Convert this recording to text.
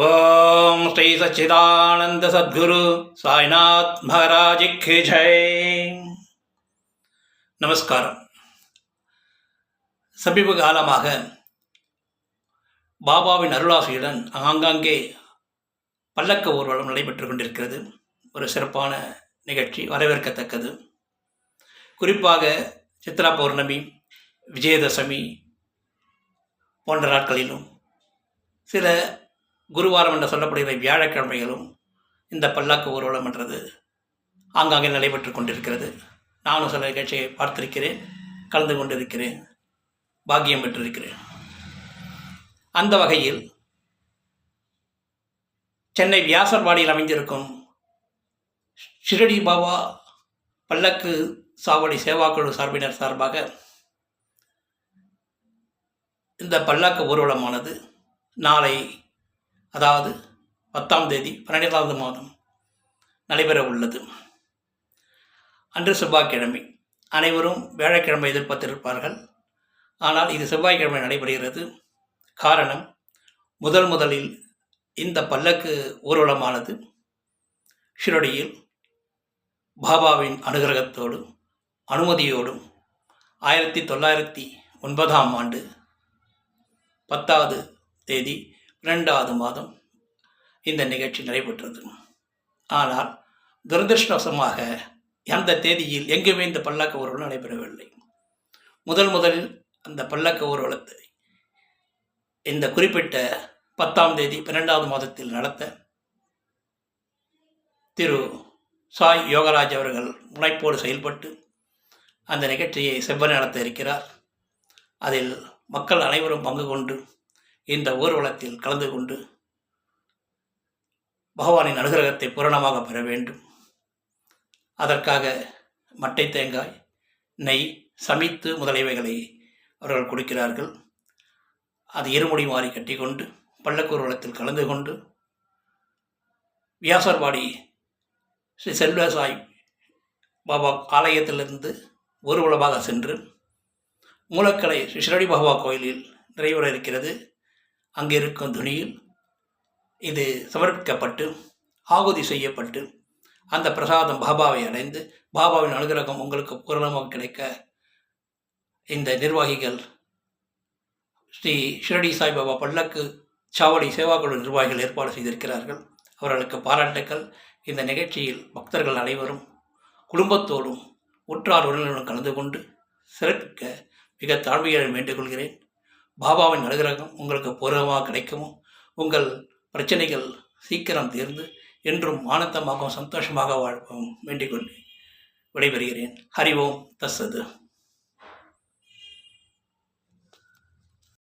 ஓம் ஸ்ரீ சச்சிதானந்த சத்குரு சாய்நாத் மகாராஜிக்கு ஜெய். நமஸ்காரம். சமீப காலமாக பாபாவின் அருளாசியுடன் ஆங்காங்கே பல்லக்க ஊர்வலம் நடைபெற்று கொண்டிருக்கிறது. ஒரு சிறப்பான நிகழ்ச்சி, வரவேற்கத்தக்கது. குறிப்பாக சித்ரா பௌர்ணமி, விஜயதசமி போன்ற நாட்களிலும் சில குருவாரம் என்று சொல்லப்படுகிற வியாழக்கிழமைகளும் இந்த பல்லாக்கு ஊர்வலம் என்றது ஆங்காங்கே நடைபெற்று கொண்டிருக்கிறது. நானும் சில நிகழ்ச்சியை பார்த்திருக்கிறேன், கலந்து கொண்டிருக்கிறேன், பாக்கியம் பெற்றிருக்கிறேன். அந்த வகையில் சென்னை வியாசர்பாடியில் அமைந்திருக்கும் ஷிரடி பாபா பல்லக்கு சாவடி சேவாக்குழு சார்பினர் சார்பாக இந்த பல்லாக்கு ஊர்வலமானது நாளை, அதாவது 10ஆம் தேதி 12வது மாதம் நடைபெற உள்ளது. அன்று செவ்வாய்க்கிழமை. அனைவரும் வியாழக்கிழமை எதிர்பார்த்திருப்பார்கள். ஆனால் இது செவ்வாய்க்கிழமை நடைபெறுகிறது. காரணம், முதலில் இந்த பல்லக்கு ஊர்வலமானது ஷிரடியில் பாபாவின் அனுகிரகத்தோடும் அனுமதியோடும் 1909ஆம் ஆண்டு 10வது தேதி 2வது மாதம் இந்த நிகழ்ச்சி நடைபெற்றது. ஆனால் துரதிருஷ்டவசமாக அந்த தேதியில் எங்குமே இந்த பல்லக்கு ஊர்வலம் நடைபெறவில்லை. முதலில் அந்த பல்லக்கு ஊர்வலத்தை இந்த குறிப்பிட்ட 10ஆம் தேதி 12வது மாதத்தில் நடத்த திரு சாய் யோகராஜ் அவர்கள் முனைப்போடு செயல்பட்டு அந்த நிகழ்ச்சியை செவ்வனே நடத்த இருக்கிறார். அதில் மக்கள் அனைவரும் பங்கு கொண்டு இந்த ஊர்வலத்தில் கலந்து கொண்டு பகவானின் அனுகிரகத்தை பூரணமாக பெற வேண்டும். அதற்காக மட்டை தேங்காய், நெய், சமித்து முதலியவைகளை அவர்கள் கொடுக்கிறார்கள். அது இருமுடி மாறி கட்டிக்கொண்டு பல்லக்கு ஊர்வலத்தில் கலந்து கொண்டு வியாசர்பாடி ஸ்ரீ செல்வசாய் பாபா ஆலயத்திலிருந்து ஊர்வலமாக சென்று மூலக்கலை ஸ்ரீ ஷிரடி பாபா கோயிலில் நிறைவேற இருக்கிறது. அங்கே இருக்கும் துணியில் இது சமர்ப்பிக்கப்பட்டு ஆகுதி செய்யப்பட்டு அந்த பிரசாதம் பாபாவை அடைந்து பாபாவின் அனுகிரகம் உங்களுக்கு பூரணமாக கிடைக்க இந்த நிர்வாகிகள், ஸ்ரீ ஷிரடி சாய்பாபா பல்லக்கு சாவடி சேவாக்குழு நிர்வாகிகள் ஏற்பாடு செய்திருக்கிறார்கள். அவர்களுக்கு பாராட்டுக்கள். இந்த நிகழ்ச்சியில் பக்தர்கள் அனைவரும் குடும்பத்தோடும் உற்றார் உறவினர்களுடன் கலந்து கொண்டு சிறப்பிக்க மிக தாழ்மையுடன் வேண்டுகொள்கிறேன். பாபாவின் அனுகிரகம் உங்களுக்கு பூர்வமாக கிடைக்கவும், உங்கள் பிரச்சனைகள் சீக்கிரம் தீர்ந்து என்றும் ஆனந்தமாகவும் சந்தோஷமாக வாழ்வும் வேண்டிக் கொண்டு விடைபெறுகிறேன். ஹரி ஓம் தஸ்ஸது.